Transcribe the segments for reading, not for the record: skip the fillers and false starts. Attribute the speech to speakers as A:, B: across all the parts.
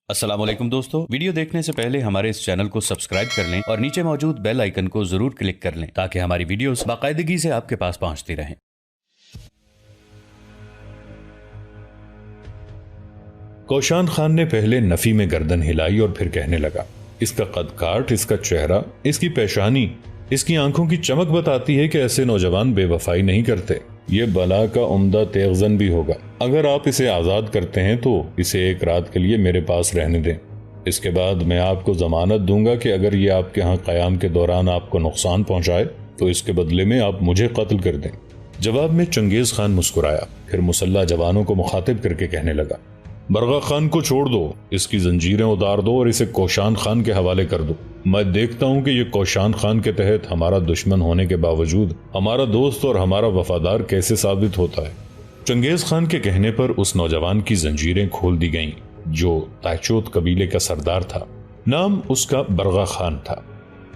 A: السلام علیکم دوستو، ویڈیو دیکھنے سے پہلے ہمارے اس چینل کو سبسکرائب کر لیں اور نیچے موجود بیل آئیکن کو ضرور کلک کر لیں تاکہ ہماری ویڈیوز باقاعدگی سے آپ کے پاس پہنچتی رہیں۔
B: کوشان خان نے پہلے نفی میں گردن ہلائی اور پھر کہنے لگا، اس کا قد کاٹ، اس کا چہرہ، اس کی پیشانی، اس کی آنکھوں کی چمک بتاتی ہے کہ ایسے نوجوان بے وفائی نہیں کرتے۔ یہ بلا کا عمدہ تیغزن بھی ہوگا۔ اگر آپ اسے آزاد کرتے ہیں تو اسے ایک رات کے لیے میرے پاس رہنے دیں۔ اس کے بعد میں آپ کو ضمانت دوں گا کہ اگر یہ آپ کے ہاں قیام کے دوران آپ کو نقصان پہنچائے تو اس کے بدلے میں آپ مجھے قتل کر دیں۔ جواب میں چنگیز خان مسکرایا، پھر مسلح جوانوں کو مخاطب کر کے کہنے لگا، برغا خان کو چھوڑ دو، اس کی زنجیریں اتار دو اور اسے کوشان خان کے حوالے کر دو۔ میں دیکھتا ہوں کہ یہ کوشان خان کے تحت ہمارا دشمن ہونے کے باوجود ہمارا دوست اور ہمارا وفادار کیسے ثابت ہوتا ہے۔ چنگیز خان کے کہنے پر اس نوجوان کی زنجیریں کھول دی گئیں جو تائچوت قبیلے کا سردار تھا۔ نام اس کا برغا خان تھا۔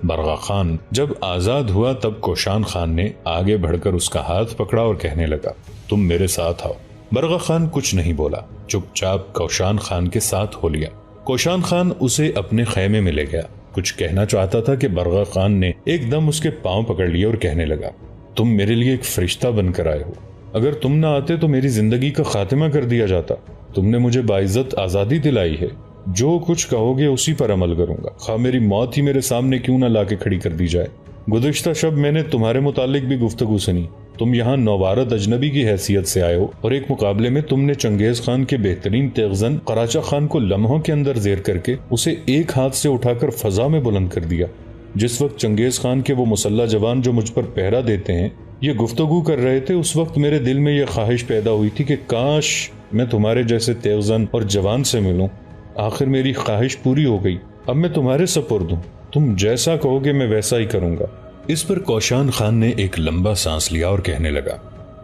B: برغا خان جب آزاد ہوا تب کوشان خان نے آگے بڑھ کر اس کا ہاتھ پکڑا اور کہنے لگا، تم میرے ساتھ آؤ۔ برغا خان کچھ نہیں بولا، چپ چاپ کوشان خان کے ساتھ ہو لیا۔ کوشان خان اسے اپنے خیمے میں لے گیا۔ کچھ کہنا چاہتا تھا کہ برغا خان نے ایک دم اس کے پاؤں پکڑ لیے اور کہنے لگا، تم میرے لیے ایک فرشتہ بن کر آئے ہو۔ اگر تم نہ آتے تو میری زندگی کا خاتمہ کر دیا جاتا۔ تم نے مجھے باعزت آزادی دلائی ہے۔ جو کچھ کہو گے اسی پر عمل کروں گا، خواہ میری موت ہی میرے سامنے کیوں نہ لا کے کھڑی کر دی جائے۔ گزشتہ شب میں نے تمہارے متعلق بھی گفتگو سنی۔ تم یہاں نوارد اجنبی کی حیثیت سے آئے ہو اور ایک مقابلے میں تم نے چنگیز خان کے بہترین تیغزن قراچہ خان کو لمحوں کے اندر زیر کر کے اسے ایک ہاتھ سے اٹھا کر فضا میں بلند کر دیا۔ جس وقت چنگیز خان کے وہ مسلح جوان جو مجھ پر پہرا دیتے ہیں یہ گفتگو کر رہے تھے، اس وقت میرے دل میں یہ خواہش پیدا ہوئی تھی کہ کاش میں تمہارے جیسے تیغزن اور جوان سے ملوں۔ آخر میری خواہش پوری ہو گئی۔ اب میں تمہارے سپرد ہوں، تم جیسا کہو گے میں ویسا ہی کروں گا۔ اس پر کوشان خان نے ایک لمبا سانس لیا اور کہنے لگا،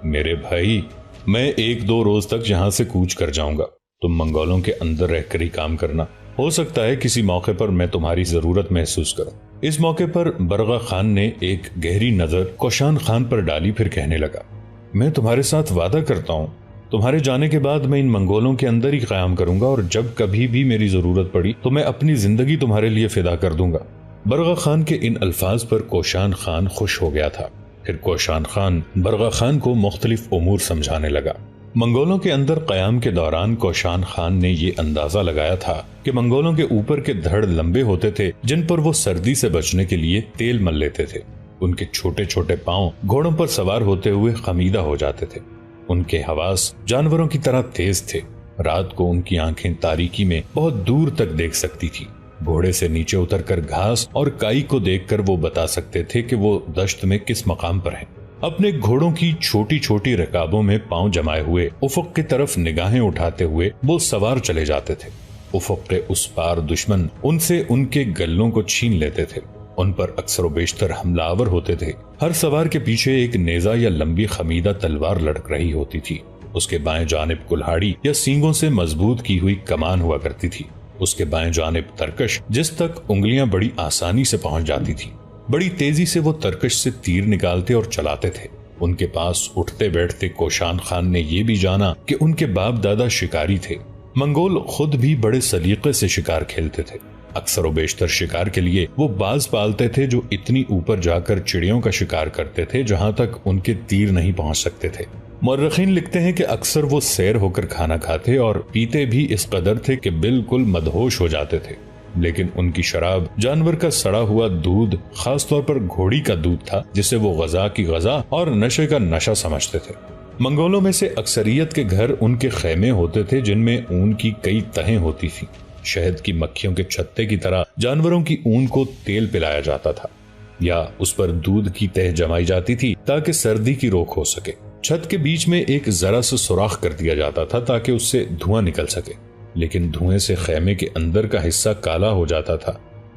B: میرے بھائی، میں 1-2 روز تک یہاں سے کوچ کر جاؤں گا۔ تم منگولوں کے اندر رہ کر ہی کام کرنا۔ ہو سکتا ہے کسی موقع پر میں تمہاری ضرورت محسوس کروں۔ اس موقع پر برغا خان نے ایک گہری نظر کوشان خان پر ڈالی، پھر کہنے لگا، میں تمہارے ساتھ وعدہ کرتا ہوں، تمہارے جانے کے بعد میں ان منگولوں کے اندر ہی قیام کروں گا اور جب کبھی بھی میری ضرورت پڑی تو میں اپنی زندگی تمہارے لیے فدا کر دوں گا۔ برغا خان کے ان الفاظ پر کوشان خان خوش ہو گیا تھا۔ پھر کوشان خان برغا خان کو مختلف امور سمجھانے لگا۔ منگولوں کے اندر قیام کے دوران کوشان خان نے یہ اندازہ لگایا تھا کہ منگولوں کے اوپر کے دھڑ لمبے ہوتے تھے جن پر وہ سردی سے بچنے کے لیے تیل مل لیتے تھے۔ ان کے چھوٹے چھوٹے پاؤں گھوڑوں پر سوار ہوتے ہوئے خمیدہ ہو جاتے تھے۔ ان کے حواس جانوروں کی طرح تیز تھے۔ رات کو ان کی آنکھیں تاریکی میں بہت دور تک دیکھ سکتی تھی۔ گھوڑے سے نیچے اتر کر گھاس اور کائی کو دیکھ کر وہ بتا سکتے تھے کہ وہ دشت میں کس مقام پر ہیں۔ اپنے گھوڑوں کی چھوٹی چھوٹی رکابوں میں پاؤں جمائے ہوئے افق کی طرف نگاہیں اٹھاتے ہوئے وہ سوار چلے جاتے تھے۔ افق کے اس پار دشمن ان سے ان کے گلوں کو چھین لیتے تھے۔ ان پر اکثر و بیشتر حملہ آور ہوتے تھے۔ ہر سوار کے پیچھے ایک نیزہ یا لمبی خمیدہ تلوار لڑک رہی ہوتی تھی۔ اس کے بائیں جانب کلہاڑی یا سینگوں سے مضبوط کی ہوئی کمان ہوا کرتی تھی۔ اس کے بائیں جانب ترکش جس تک انگلیاں بڑی آسانی سے پہنچ جاتی تھی۔ بڑی تیزی سے وہ ترکش سے تیر نکالتے اور چلاتے تھے۔ ان کے پاس اٹھتے بیٹھتے کوشان خان نے یہ بھی جانا کہ ان کے باپ دادا شکاری تھے۔ منگول خود بھی بڑے سلیقے سے شکار کھیلتے تھے۔ اکثر و بیشتر شکار کے لیے وہ باز پالتے تھے جو اتنی اوپر جا کر چڑیوں کا شکار کرتے تھے جہاں تک ان کے تیر نہیں پہنچ سکتے تھے۔ مورخین لکھتے ہیں کہ اکثر وہ سیر ہو کر کھانا کھاتے اور پیتے بھی اس قدر تھے کہ بالکل مدہوش ہو جاتے تھے، لیکن ان کی شراب جانور کا سڑا ہوا دودھ، خاص طور پر گھوڑی کا دودھ تھا جسے وہ غذا کی غذا اور نشے کا نشہ سمجھتے تھے۔ منگولوں میں سے اکثریت کے گھر ان کے خیمے ہوتے تھے جن میں اون کی کئی تہیں ہوتی تھی۔ شہد کی مکھیوں کے چھتے کی طرح جانوروں کی اون کو تیل پلایا جاتا تھا یا اس پر دودھ کی تہ جمائی جاتی تھی تاکہ سردی کی روک ہو سکے۔ چھت کے بیچ میں ایک ذرا سا سوراخ کر دیا جاتا تھا تاکہ اس سے دھواں نکل سکے، لیکن دھوئیں سے خیمے کے اندر کا حصہ کالا ہو جاتا تھا۔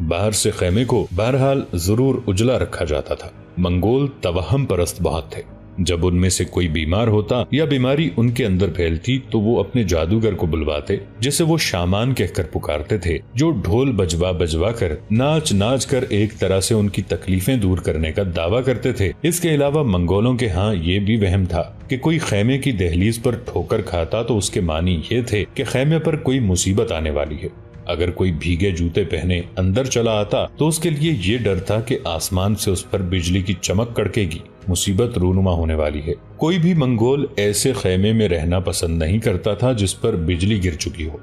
B: باہر سے خیمے کو بہرحال ضرور اجلا رکھا جاتا تھا۔ منگول توہم پرست بہت تھے۔ جب ان میں سے کوئی بیمار ہوتا یا بیماری ان کے اندر پھیلتی تو وہ اپنے جادوگر کو بلواتے جسے وہ شامان کہہ کر پکارتے تھے، جو ڈھول بجوا بجوا کر ناچ ناچ کر ایک طرح سے ان کی تکلیفیں دور کرنے کا دعویٰ کرتے تھے۔ اس کے علاوہ منگولوں کے ہاں یہ بھی وہم تھا کہ کوئی خیمے کی دہلیز پر ٹھوکر کھاتا تو اس کے معنی یہ تھے کہ خیمے پر کوئی مصیبت آنے والی ہے۔ اگر کوئی بھیگے جوتے پہنے اندر چلا آتا تو اس کے لیے یہ ڈر تھا کہ آسمان سے اس پر بجلی کی چمک کڑکے گی، مصیبت رونما ہونے والی ہے۔ کوئی بھی منگول ایسے خیمے میں رہنا پسند نہیں کرتا تھا جس پر بجلی گر چکی ہو۔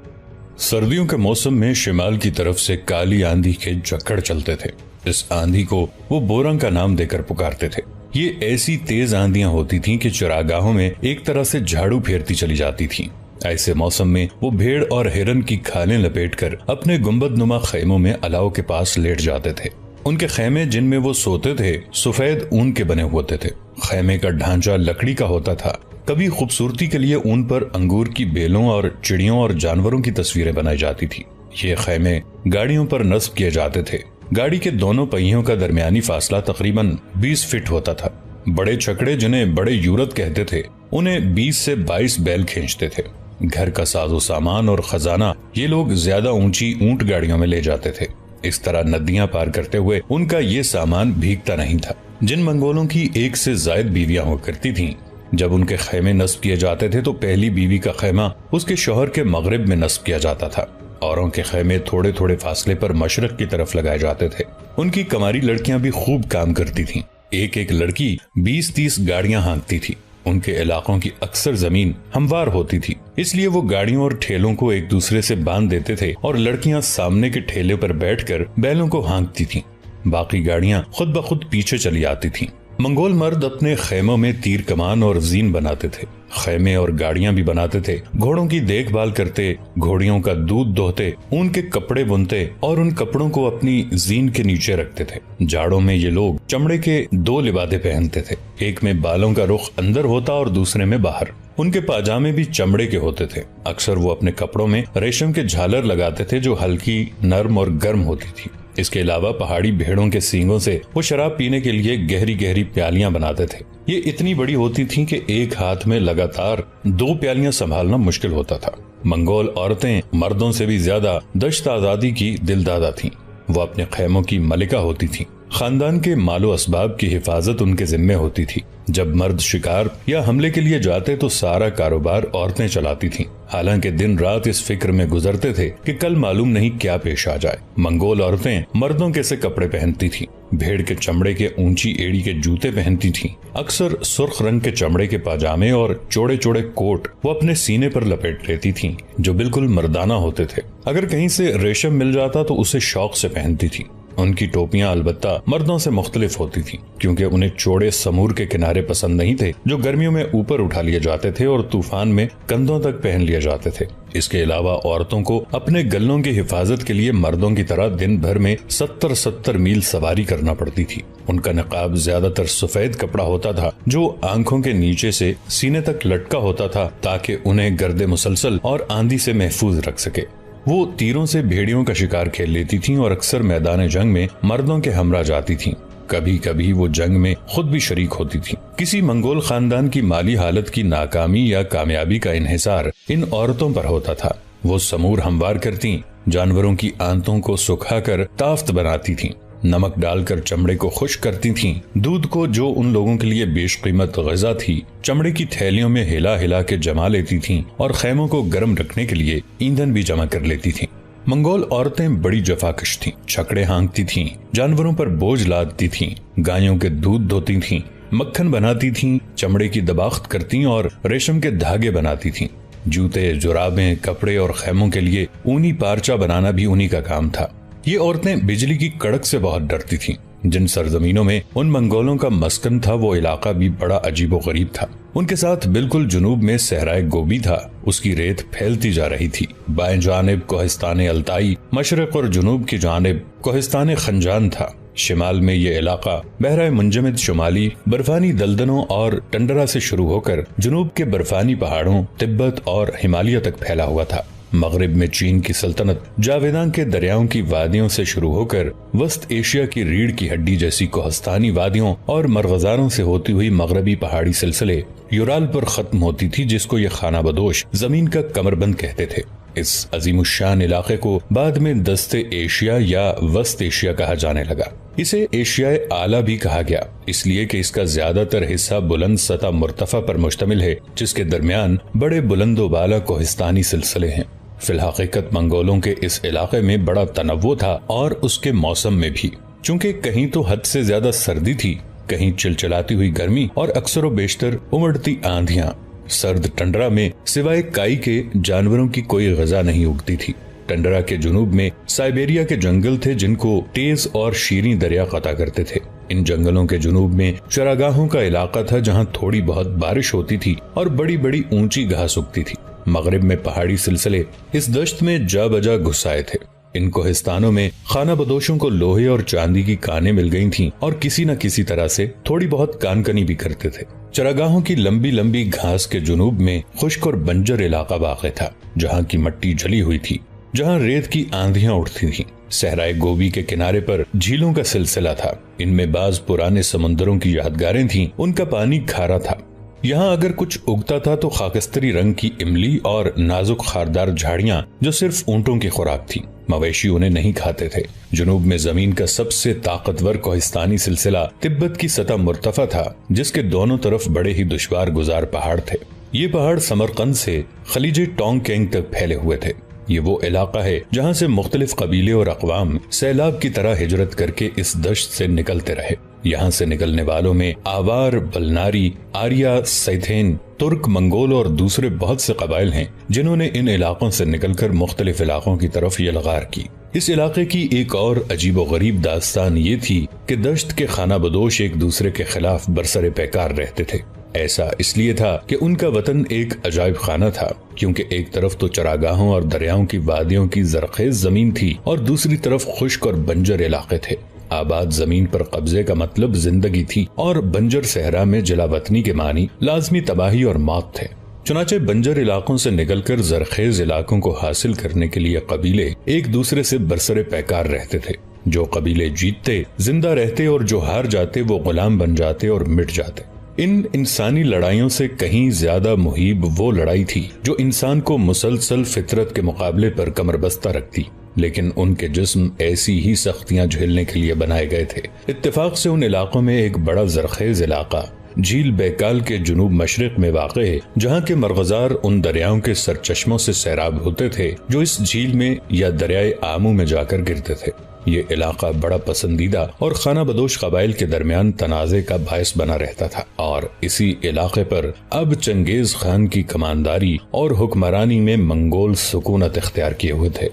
B: سردیوں کے موسم میں شمال کی طرف سے کالی آندھی کے جھکڑ چلتے تھے۔ اس آندھی کو وہ بورنگ کا نام دے کر پکارتے تھے۔ یہ ایسی تیز آندیاں ہوتی تھیں کہ چراگاہوں میں ایک طرح سے جھاڑو پھیرتی چلی جاتی تھیں۔ ایسے موسم میں وہ بھیڑ اور ہرن کی کھالیں لپیٹ کر اپنے گنبد نما خیموں میں الاؤ کے پاس لیٹ جاتے تھے۔ ان کے خیمے جن میں وہ سوتے تھے سفید اون کے بنے ہوتے تھے۔ خیمے کا ڈھانچہ لکڑی کا ہوتا تھا۔ کبھی خوبصورتی کے لیے اون پر انگور کی بیلوں اور چڑیوں اور جانوروں کی تصویریں بنائی جاتی تھی۔ یہ خیمے گاڑیوں پر نصب کیے جاتے تھے۔ گاڑی کے دونوں پہیوں کا درمیانی فاصلہ تقریباً 20 فٹ ہوتا تھا۔ بڑے چھکڑے جنہیں بڑے یورت کہتے تھے انہیں 20 سے 22 بیل کھینچتے تھے۔ گھر کا ساز و سامان اور خزانہ یہ لوگ زیادہ اونچی اونٹ گاڑیوں میں لے جاتے تھے۔ اس طرح ندیاں پار کرتے ہوئے ان کا یہ سامان بھیگتا نہیں تھا۔ جن منگولوں کی ایک سے زائد بیویاں ہوا کرتی تھیں، جب ان کے خیمے نصب کیے جاتے تھے تو پہلی بیوی کا خیمہ اس کے شوہر کے مغرب میں نصب کیا جاتا تھا۔ اوروں کے خیمے تھوڑے تھوڑے فاصلے پر مشرق کی طرف لگائے جاتے تھے۔ ان کی کماری لڑکیاں بھی خوب کام کرتی تھیں۔ ایک ایک لڑکی 20-30 گاڑیاں ہانکتی تھی۔ ان کے علاقوں کی اکثر زمین ہموار ہوتی تھی، اس لیے وہ گاڑیوں اور ٹھیلوں کو ایک دوسرے سے باندھ دیتے تھے اور لڑکیاں سامنے کے ٹھیلے پر بیٹھ کر بیلوں کو ہانکتی تھیں۔ باقی گاڑیاں خود بخود پیچھے چلی آتی تھیں۔ منگول مرد اپنے خیموں میں تیر کمان اور زین بناتے تھے۔ خیمے اور گاڑیاں بھی بناتے تھے، گھوڑوں کی دیکھ بھال کرتے، گھوڑیوں کا دودھ دوہتے، اون کے کپڑے بنتے اور ان کپڑوں کو اپنی زین کے نیچے رکھتے تھے۔ جاڑوں میں یہ لوگ چمڑے کے 2 لبادے پہنتے تھے، ایک میں بالوں کا رخ اندر ہوتا اور دوسرے میں باہر۔ ان کے پاجامے بھی چمڑے کے ہوتے تھے۔ اکثر وہ اپنے کپڑوں میں ریشم کے جھالر لگاتے تھے جو ہلکی، نرم اور گرم ہوتی تھی۔ اس کے علاوہ پہاڑی بھیڑوں کے سینگوں سے وہ شراب پینے کے لیے گہری گہری پیالیاں بناتے تھے۔ یہ اتنی بڑی ہوتی تھیں کہ ایک ہاتھ میں لگاتار 2 پیالیاں سنبھالنا مشکل ہوتا تھا۔ منگول عورتیں مردوں سے بھی زیادہ دشت آزادی کی دلدادہ تھیں۔ وہ اپنے خیموں کی ملکہ ہوتی تھیں۔ خاندان کے مال و اسباب کی حفاظت ان کے ذمے ہوتی تھی۔ جب مرد شکار یا حملے کے لیے جاتے تو سارا کاروبار عورتیں چلاتی تھیں، حالانکہ دن رات اس فکر میں گزرتے تھے کہ کل معلوم نہیں کیا پیش آ جائے۔ منگول عورتیں مردوں کے سے کپڑے پہنتی تھیں، بھیڑ کے چمڑے کے اونچی ایڑی کے جوتے پہنتی تھیں، اکثر سرخ رنگ کے چمڑے کے پاجامے اور چوڑے چوڑے کوٹ وہ اپنے سینے پر لپیٹ لیتی تھیں جو بالکل مردانہ ہوتے تھے۔ اگر کہیں سے ریشم مل جاتا تو اسے شوق سے پہنتی تھی۔ ان کی ٹوپیاں البتہ مردوں سے مختلف ہوتی تھیں، کیونکہ انہیں چوڑے سمور کے کنارے پسند نہیں تھے جو گرمیوں میں اوپر اٹھا لیے جاتے تھے اور طوفان میں کندھوں تک پہن لیے جاتے تھے۔ اس کے علاوہ عورتوں کو اپنے گلوں کی حفاظت کے لیے مردوں کی طرح دن بھر میں 70 میل سواری کرنا پڑتی تھی۔ ان کا نقاب زیادہ تر سفید کپڑا ہوتا تھا جو آنکھوں کے نیچے سے سینے تک لٹکا ہوتا تھا تاکہ انہیں گرد مسلسل اور آندھی سے محفوظ رکھ سکے۔ وہ تیروں سے بھیڑیوں کا شکار کھیل لیتی تھیں اور اکثر میدان جنگ میں مردوں کے ہمراہ جاتی تھیں۔ کبھی کبھی وہ جنگ میں خود بھی شریک ہوتی تھیں۔ کسی منگول خاندان کی مالی حالت کی ناکامی یا کامیابی کا انحصار ان عورتوں پر ہوتا تھا۔ وہ سمور ہموار کرتی، جانوروں کی آنتوں کو سکھا کر تافت بناتی تھیں، نمک ڈال کر چمڑے کو خشک کرتی تھیں، دودھ کو جو ان لوگوں کے لیے بیش قیمت غذا تھی چمڑے کی تھیلیوں میں ہلا ہلا کے جما لیتی تھیں اور خیموں کو گرم رکھنے کے لیے ایندھن بھی جمع کر لیتی تھیں۔ منگول عورتیں بڑی جفاکش تھیں، چھکڑے ہانکتی تھیں، جانوروں پر بوجھ لادتی تھیں، گایوں کے دودھ دھوتی تھیں، مکھن بناتی تھیں، چمڑے کی دباخت کرتی اور ریشم کے دھاگے بناتی تھیں۔ جوتے، جرابیں، کپڑے اور خیموں کے لیے اونی پارچہ بنانا بھی انہی کا کام تھا۔ یہ عورتیں بجلی کی کڑک سے بہت ڈرتی تھیں۔ جن سرزمینوں میں ان منگولوں کا مسکن تھا وہ علاقہ بھی بڑا عجیب و غریب تھا۔ ان کے ساتھ بالکل جنوب میں صحرائے گوبی تھا، اس کی ریت پھیلتی جا رہی تھی۔ بائیں جانب کوہستان التائی، مشرق اور جنوب کی جانب کوہستان خنجان تھا۔ شمال میں یہ علاقہ بحرہ منجمد شمالی برفانی دلدلوں اور ٹنڈرا سے شروع ہو کر جنوب کے برفانی پہاڑوں، تبت اور ہمالیہ تک پھیلا ہوا تھا۔ مغرب میں چین کی سلطنت جاویدان کے دریاؤں کی وادیوں سے شروع ہو کر وسط ایشیا کی ریڑھ کی ہڈی جیسی کوہستانی وادیوں اور مرغزاروں سے ہوتی ہوئی مغربی پہاڑی سلسلے یورال پر ختم ہوتی تھی، جس کو یہ خانہ بدوش زمین کا کمر بند کہتے تھے۔ اس عظیم الشان علاقے کو بعد میں دست ایشیا یا وسط ایشیا کہا جانے لگا۔ اسے ایشیائے اعلیٰ بھی کہا گیا، اس لیے کہ اس کا زیادہ تر حصہ بلند سطح مرتفع پر مشتمل ہے، جس کے درمیان بڑے بلند و بالا کوہستانی سلسلے ہیں۔ فی الحقیقت منگولوں کے اس علاقے میں بڑا تنوع تھا اور اس کے موسم میں بھی، چونکہ کہیں تو حد سے زیادہ سردی تھی، کہیں چلچلاتی ہوئی گرمی اور اکثر و بیشتر امڑتی آندھیاں۔ سرد ٹنڈرا میں سوائے کائی کے جانوروں کی کوئی غذا نہیں اگتی تھی۔ ٹنڈرا کے جنوب میں سائبیریا کے جنگل تھے جن کو تیز اور شیریں دریا قطع کرتے تھے۔ ان جنگلوں کے جنوب میں چراگاہوں کا علاقہ تھا جہاں تھوڑی بہت بارش ہوتی تھی اور بڑی بڑی اونچی گھاس اگتی تھی۔ مغرب میں پہاڑی سلسلے اس دشت میں جا بجا گھسائے تھے۔ ان کوہستانوں میں خانہ بدوشوں کو لوہے اور چاندی کی کانیں مل گئی تھیں اور کسی نہ کسی طرح سے تھوڑی بہت کان کنی بھی کرتے تھے۔ چراگاہوں کی لمبی لمبی گھاس کے جنوب میں خشک اور بنجر علاقہ واقع تھا جہاں کی مٹی جلی ہوئی تھی، جہاں ریت کی آندھیاں اٹھتی تھیں۔ صحرائے گوبی کے کنارے پر جھیلوں کا سلسلہ تھا، ان میں بعض پرانے سمندروں کی یادگاریں تھیں، ان کا پانی کھارا تھا۔ یہاں اگر کچھ اگتا تھا تو خاکستری رنگ کی املی اور نازک خاردار جھاڑیاں جو صرف اونٹوں کی خوراک تھی، مویشی انہیں نہیں کھاتے تھے۔ جنوب میں زمین کا سب سے طاقتور کوہستانی سلسلہ تبت کی سطح مرتفع تھا جس کے دونوں طرف بڑے ہی دشوار گزار پہاڑ تھے۔ یہ پہاڑ سمرقند سے خلیج ٹونگ کینگ تک پھیلے ہوئے تھے۔ یہ وہ علاقہ ہے جہاں سے مختلف قبیلے اور اقوام سیلاب کی طرح ہجرت کر کے اس دشت سے نکلتے رہے۔ یہاں سے نکلنے والوں میں آوار، بلناری، آریا، سیتھین، ترک، منگول اور دوسرے بہت سے قبائل ہیں جنہوں نے ان علاقوں سے نکل کر مختلف علاقوں کی طرف یلغار کی۔ اس علاقے کی ایک اور عجیب و غریب داستان یہ تھی کہ دشت کے خانہ بدوش ایک دوسرے کے خلاف برسر پیکار رہتے تھے۔ ایسا اس لیے تھا کہ ان کا وطن ایک عجائب خانہ تھا، کیونکہ ایک طرف تو چراگاہوں اور دریاؤں کی وادیوں کی زرخیز زمین تھی اور دوسری طرف خشک اور بنجر علاقے تھے۔ آباد زمین پر قبضے کا مطلب زندگی تھی اور بنجر صحرا میں جلا وطنی کے معنی لازمی تباہی اور موت تھے۔ چنانچہ بنجر علاقوں سے نکل کر زرخیز علاقوں کو حاصل کرنے کے لیے قبیلے ایک دوسرے سے برسر پیکار رہتے تھے۔ جو قبیلے جیتتے زندہ رہتے اور جو ہار جاتے وہ غلام بن جاتے اور مٹ جاتے۔ ان انسانی لڑائیوں سے کہیں زیادہ مہیب وہ لڑائی تھی جو انسان کو مسلسل فطرت کے مقابلے پر کمر بستہ رکھتی، لیکن ان کے جسم ایسی ہی سختیاں جھیلنے کے لیے بنائے گئے تھے۔ اتفاق سے ان علاقوں میں ایک بڑا زرخیز علاقہ جھیل بیکال کے جنوب مشرق میں واقع ہے، جہاں کے مرغزار ان دریاؤں کے سرچشموں سے سیراب ہوتے تھے جو اس جھیل میں یا دریائے آمو میں جا کر گرتے تھے۔ یہ علاقہ بڑا پسندیدہ اور خانہ بدوش قبائل کے درمیان تنازع کا باعث بنا رہتا تھا، اور اسی علاقے پر اب چنگیز خان کی کمانداری اور حکمرانی میں منگول سکونت اختیار کیے ہوئے تھے۔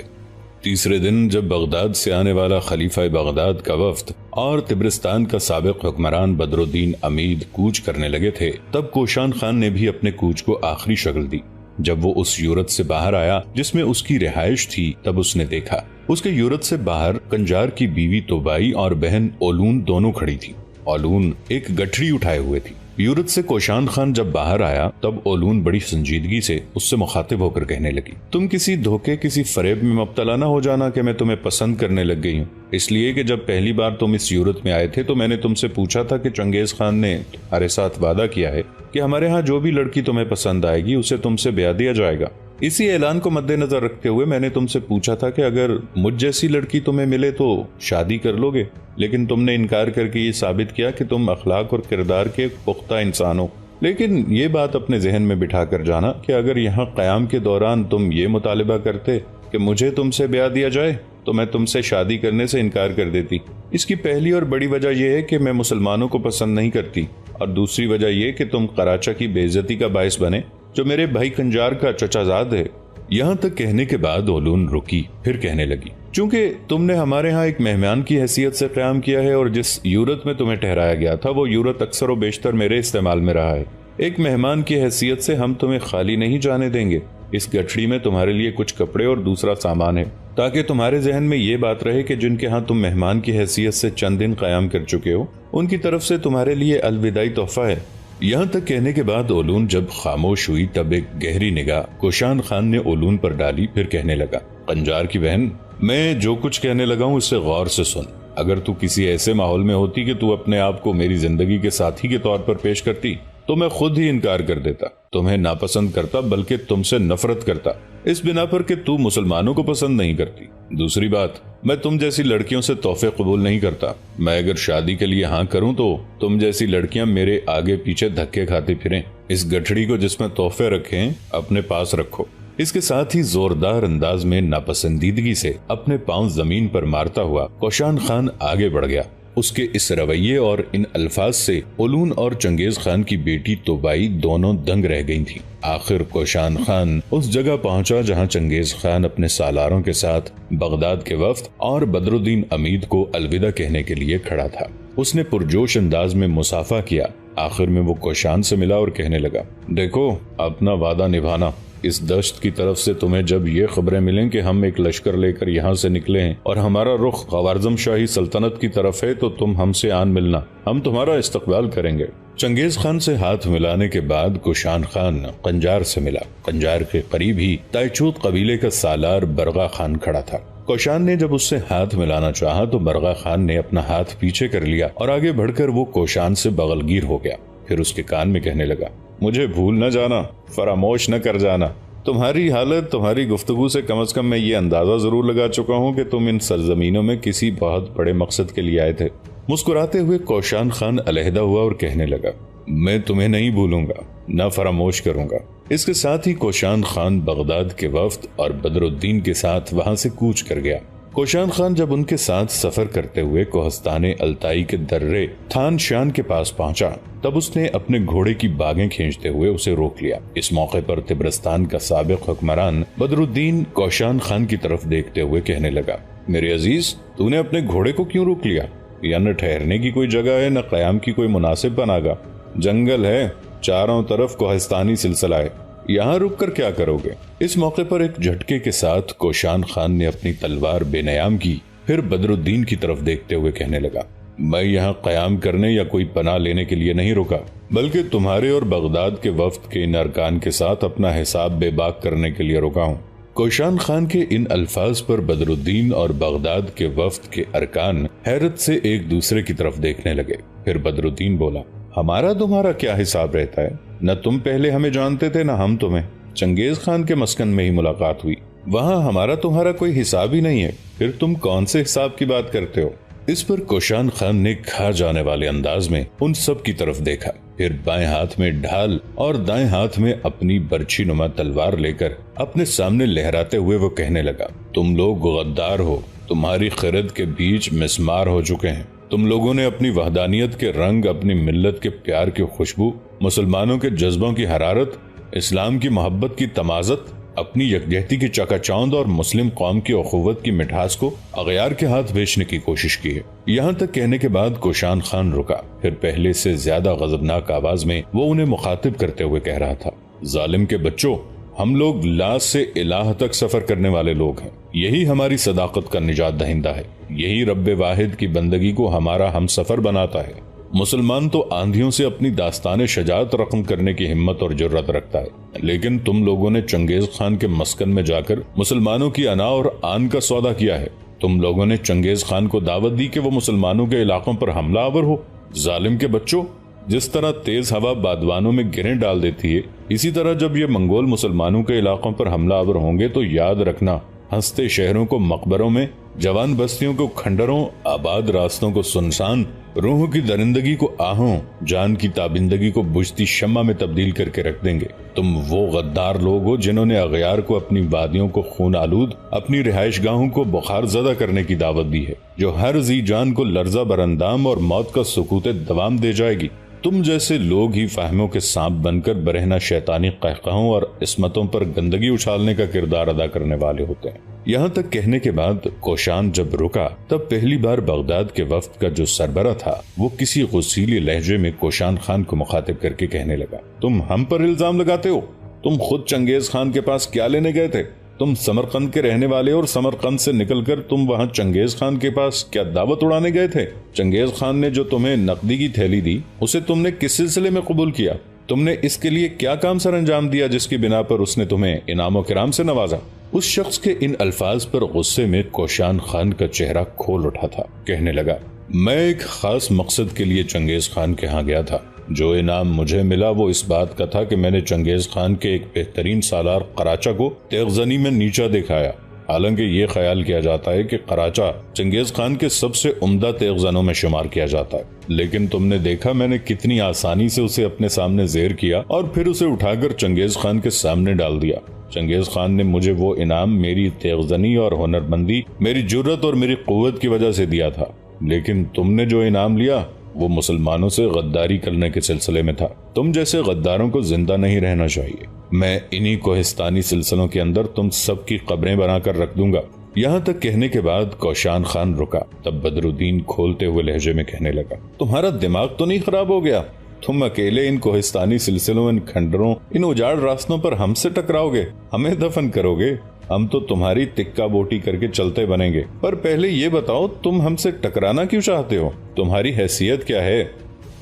B: تیسرے دن جب بغداد سے آنے والا خلیفہ بغداد کا وفد اور طبرستان کا سابق حکمران بدر الدین امید کوچ کرنے لگے تھے، تب کوشان خان نے بھی اپنے کوچ کو آخری شکل دی۔ جب وہ اس یورت سے باہر آیا جس میں اس کی رہائش تھی، تب اس نے دیکھا اس کے یورت سے باہر کنجار کی بیوی توبائی اور بہن اولون دونوں کھڑی تھی۔ اولون ایک گٹھڑی اٹھائے ہوئے تھی۔ یورت سے کوشان خان جب باہر آیا تب اولون بڑی سنجیدگی سے اس سے مخاطب ہو کر کہنے لگی، تم کسی دھوکے کسی فریب میں مبتلا نہ ہو جانا کہ میں تمہیں پسند کرنے لگ گئی ہوں، اس لیے کہ جب پہلی بار تم اس یورت میں آئے تھے تو میں نے تم سے پوچھا تھا کہ چنگیز خان نے تمہارے ساتھ وعدہ کیا ہے کہ ہمارے ہاں جو بھی لڑکی تمہیں پسند آئے گی اسے تم سے بیاہ دیا جائے گا۔ اسی اعلان کو مد نظر رکھتے ہوئے میں نے تم سے پوچھا تھا کہ اگر مجھ جیسی لڑکی تمہیں ملے تو شادی کر لو گے، لیکن تم نے انکار کر کے یہ ثابت کیا کہ تم اخلاق اور کردار کے پختہ انسان ہو۔ لیکن یہ بات اپنے ذہن میں بٹھا کر جانا کہ اگر یہاں قیام کے دوران تم یہ مطالبہ کرتے کہ مجھے تم سے بیاہ دیا جائے تو میں تم سے شادی کرنے سے انکار کر دیتی۔ اس کی پہلی اور بڑی وجہ یہ ہے کہ میں مسلمانوں کو پسند نہیں کرتی، اور دوسری وجہ یہ کہ تم قراچہ کی بے عزتی کا باعث بنے جو میرے بھائی کنجار کا چچا زاد ہے۔ یہاں تک کہنے کے بعد اولون رکی، پھر کہنے لگی، چونکہ تم نے ہمارے ہاں ایک مہمان کی حیثیت سے قیام کیا ہے اور جس یورت میں تمہیں ٹھہرایا گیا تھا وہ یورت اکثر و بیشتر میرے استعمال میں رہا ہے، ایک مہمان کی حیثیت سے ہم تمہیں خالی نہیں جانے دیں گے۔ اس گٹھڑی میں تمہارے لیے کچھ کپڑے اور دوسرا سامان ہے تاکہ تمہارے ذہن میں یہ بات رہے کہ جن کے ہاں تم مہمان کی حیثیت سے چند دن قیام کر چکے ہو ان کی طرف سے تمہارے لیے الوداعی تحفہ ہے۔ یہاں تک کہنے کے بعد اولون جب خاموش ہوئی تب ایک گہری نگاہ کوشان خان نے اولون پر ڈالی، پھر کہنے لگا، کنجار کی بہن، میں جو کچھ کہنے لگا ہوں اس سے غور سے سن۔ اگر تو کسی ایسے ماحول میں ہوتی کہ تو اپنے آپ کو میری زندگی کے ساتھی کے طور پر پیش کرتی تو میں خود ہی انکار کر دیتا، تمہیں ناپسند کرتا بلکہ تم سے نفرت کرتا، اس بنا پر کہ تو مسلمانوں کو پسند نہیں کرتی۔ دوسری بات، میں تم جیسی لڑکیوں سے تحفے قبول نہیں کرتا۔ میں اگر شادی کے لیے ہاں کروں تو تم جیسی لڑکیاں میرے آگے پیچھے دھکے کھاتے پھریں۔ اس گٹھڑی کو جس میں تحفے رکھیں اپنے پاس رکھو۔ اس کے ساتھ ہی زوردار انداز میں ناپسندیدگی سے اپنے پاؤں زمین پر مارتا ہوا کوشان خان آگے بڑھ گیا۔ اس کے اس رویے اور ان الفاظ سے اولون اور چنگیز خان کی بیٹی توبائی دونوں دنگ رہ گئی تھی۔ آخر کوشان خان اس جگہ پہنچا جہاں چنگیز خان اپنے سالاروں کے ساتھ بغداد کے وفد اور بدر الدین امید کو الوداع کہنے کے لیے کھڑا تھا۔ اس نے پرجوش انداز میں مصافحہ کیا۔ آخر میں وہ کوشان سے ملا اور کہنے لگا، دیکھو اپنا وعدہ نبھانا۔ اس دشت کی طرف سے تمہیں جب یہ خبریں ملیں کہ ہم ایک لشکر لے کر یہاں سے نکلے ہیں اور ہمارا رخ خوارزم شاہی سلطنت کی طرف ہے تو تم ہم سے آن ملنا، ہم تمہارا استقبال کریں گے۔ چنگیز خان سے ہاتھ ملانے کے بعد کوشان خان قنجار سے ملا۔ قنجار کے قریب ہی تائچوت قبیلے کا سالار برغا خان کھڑا تھا۔ کوشان نے جب اس سے ہاتھ ملانا چاہا تو برغا خان نے اپنا ہاتھ پیچھے کر لیا اور آگے بڑھ کر وہ کوشان سے بغل گیر ہو گیا۔ پھر اس کے کان میں کہنے لگا، مجھے بھول نہ جانا، فراموش نہ کر جانا۔ تمہاری حالت، تمہاری گفتگو سے کم از کم میں یہ اندازہ ضرور لگا چکا ہوں کہ تم ان سرزمینوں میں کسی بہت بڑے مقصد کے لیے آئے تھے۔ مسکراتے ہوئے کوشان خان علیحدہ ہوا اور کہنے لگا، میں تمہیں نہیں بھولوں گا، نہ فراموش کروں گا۔ اس کے ساتھ ہی کوشان خان بغداد کے وفد اور بدر الدین کے ساتھ وہاں سے کوچ کر گیا۔ کوشان خان جب ان کے ساتھ سفر کرتے ہوئے کوہستان التائی کے درے تھان شان کے پاس پہنچا تب اس نے اپنے گھوڑے کی باگیں کھینچتے ہوئے اسے روک لیا۔ اس موقع پر طبرستان کا سابق حکمران بدر الدین کوشان خان کی طرف دیکھتے ہوئے کہنے لگا، میرے عزیز، تو نے اپنے گھوڑے کو کیوں روک لیا؟ یا نہ ٹھہرنے کی کوئی جگہ ہے، نہ قیام کی کوئی مناسب پناہگاہ؟ جنگل ہے، چاروں طرف کوہستانی سلسلہ ہے، یہاں رک کر کیا کرو گے؟ اس موقع پر ایک جھٹکے کے ساتھ کوشان خان نے اپنی تلوار بے نیام کی، پھر بدر الدین کی طرف دیکھتے ہوئے کہنے لگا، میں یہاں قیام کرنے یا کوئی پناہ لینے کے لیے نہیں رکا، بلکہ تمہارے اور بغداد کے وفد کے ان ارکان کے ساتھ اپنا حساب بے باک کرنے کے لیے رکا ہوں۔ کوشان خان کے ان الفاظ پر بدر الدین اور بغداد کے وفد کے ارکان حیرت سے ایک دوسرے کی طرف دیکھنے لگے۔ پھر بدر الدین بولا، ہمارا تمہارا کیا حساب رہتا ہے؟ نہ تم پہلے ہمیں جانتے تھے نہ ہم تمہیں۔ چنگیز خان کے مسکن میں ہی ملاقات ہوئی، وہاں ہمارا تمہارا کوئی حساب ہی نہیں ہے، پھر تم کون سے حساب کی بات کرتے ہو؟ اس پر کوشان خان نے کھا جانے والے انداز میں ان سب کی طرف دیکھا، پھر بائیں ہاتھ میں ڈھال اور دائیں ہاتھ میں اپنی برچھی نما تلوار لے کر اپنے سامنے لہراتے ہوئے وہ کہنے لگا، تم لوگ غدار ہو، تمہاری خرد کے بیچ مسمار ہو چکے ہیں۔ تم لوگوں نے اپنی وحدانیت کے رنگ، اپنی ملت کے پیار کی خوشبو، مسلمانوں کے جذبوں کی حرارت، اسلام کی محبت کی تمازت، اپنی یکجہتی کی چکا چوند اور مسلم قوم کی اخوت کی مٹھاس کو اغیار کے ہاتھ بیچنے کی کوشش کی ہے۔ یہاں تک کہنے کے بعد کوشان خان رکا، پھر پہلے سے زیادہ غضبناک آواز میں وہ انہیں مخاطب کرتے ہوئے کہہ رہا تھا، ظالم کے بچوں، ہم لوگ لا سے الہ تک سفر کرنے والے لوگ ہیں، یہی ہماری صداقت کا نجات دہندہ ہے، یہی رب واحد کی بندگی کو ہمارا ہم سفر بناتا ہے۔ مسلمان تو آندھیوں سے اپنی داستان شجاعت رقم کرنے کی ہمت اور جرات رکھتا ہے، لیکن تم لوگوں نے چنگیز خان کے مسکن میں جا کر مسلمانوں کی انا اور آن کا سودا کیا ہے۔ تم لوگوں نے چنگیز خان کو دعوت دی کہ وہ مسلمانوں کے علاقوں پر حملہ آور ہو۔ ظالم کے بچوں، جس طرح تیز ہوا بادوانوں میں گریں ڈال دیتی ہے، اسی طرح جب یہ منگول مسلمانوں کے علاقوں پر حملہ آور ہوں گے تو یاد رکھنا، ہنستے شہروں کو مقبروں میں، جوان بستیوں کو کھنڈروں، آباد راستوں کو سنسان، روحوں کی درندگی کو آہوں، جان کی تابندگی کو بجھتی شمع میں تبدیل کر کے رکھ دیں گے۔ تم وہ غدار لوگ ہو جنہوں نے اغیار کو اپنی وادیوں کو خون آلود، اپنی رہائش گاہوں کو بخار زدہ کرنے کی دعوت دی ہے، جو ہر ذی جان کو لرزہ براندام اور موت کا سکوت دوام دے جائے گی۔ تم جیسے لوگ ہی فہموں کے سانپ بن کر برہنہ شیطانی قہقہوں اور عصمتوں پر گندگی اچھالنے کا کردار ادا کرنے والے ہوتے ہیں۔ یہاں تک کہنے کے بعد کوشان جب رکا تب پہلی بار بغداد کے وفد کا جو سربراہ تھا وہ کسی غصیلی لہجے میں کوشان خان کو مخاطب کر کے کہنے لگا، تم ہم پر الزام لگاتے ہو؟ تم خود چنگیز خان کے پاس کیا لینے گئے تھے؟ تم سمرقند کے رہنے والے اور سمرقند سے نکل کر تم وہاں چنگیز خان کے پاس کیا دعوت اڑانے گئے تھے؟ چنگیز خان نے جو تمہیں نقدی کی تھیلی دی اسے تم نے کس سلسلے میں قبول کیا؟ تم نے اس کے لیے کیا کام سر انجام دیا جس کی بنا پر اس نے تمہیں انعام و کرام سے نوازا؟ اس شخص کے ان الفاظ پر غصے میں کوشان خان کا چہرہ کھول اٹھا تھا، کہنے لگا، میں ایک خاص مقصد کے لیے چنگیز خان کے ہاں گیا تھا۔ جو انعام مجھے ملا وہ اس بات کا تھا کہ میں نے چنگیز خان کے ایک بہترین سالار قراچہ کو تیغزنی میں نیچا دکھایا۔ حالانکہ یہ خیال کیا جاتا ہے کہ قراچہ چنگیز خان کے سب سے عمدہ تیغزنوں میں شمار کیا جاتا ہے، لیکن تم نے دیکھا میں نے کتنی آسانی سے اسے اپنے سامنے زیر کیا اور پھر اسے اٹھا کر چنگیز خان کے سامنے ڈال دیا۔ چنگیز خان نے مجھے وہ انعام میری تیغزنی اور ہنرمندی، میری جرت اور میری قوت کی وجہ سے دیا تھا، لیکن تم نے جو انعام لیا وہ مسلمانوں سے غداری کرنے کے سلسلے میں تھا۔ تم جیسے غداروں کو زندہ نہیں رہنا چاہیے۔ میں انہی کوہستانی سلسلوں کے اندر تم سب کی قبریں بنا کر رکھ دوں گا۔ یہاں تک کہنے کے بعد کوشان خان رکا۔ تب بدر الدین کھولتے ہوئے لہجے میں کہنے لگا، تمہارا دماغ تو نہیں خراب ہو گیا؟ تم اکیلے ان کوہستانی سلسلوں، ان کھنڈروں، ان اجاڑ راستوں پر ہم سے ٹکراؤ گے، ہمیں دفن کرو گے؟ ہم تو تمہاری تکا بوٹی کر کے چلتے بنیں گے۔ پر پہلے یہ بتاؤ تم ہم سے ٹکرانا کیوں چاہتے ہو؟ تمہاری حیثیت کیا ہے؟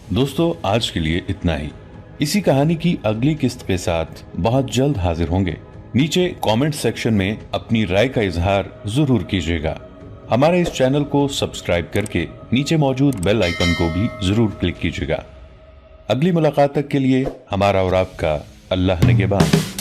A: دوستو آج کے لیے اتنا ہی۔ اسی کہانی کی اگلی قسط کے ساتھ بہت جلد حاضر ہوں گے۔ نیچے کامنٹ سیکشن میں اپنی رائے کا اظہار ضرور کیجیے گا۔ ہمارے اس چینل کو سبسکرائب کر کے نیچے موجود بیل آئیکن کو بھی ضرور کلک کیجیے گا۔ اگلی ملاقات تک کے لیے ہمارا اور آپ کا اللہ نگہبان۔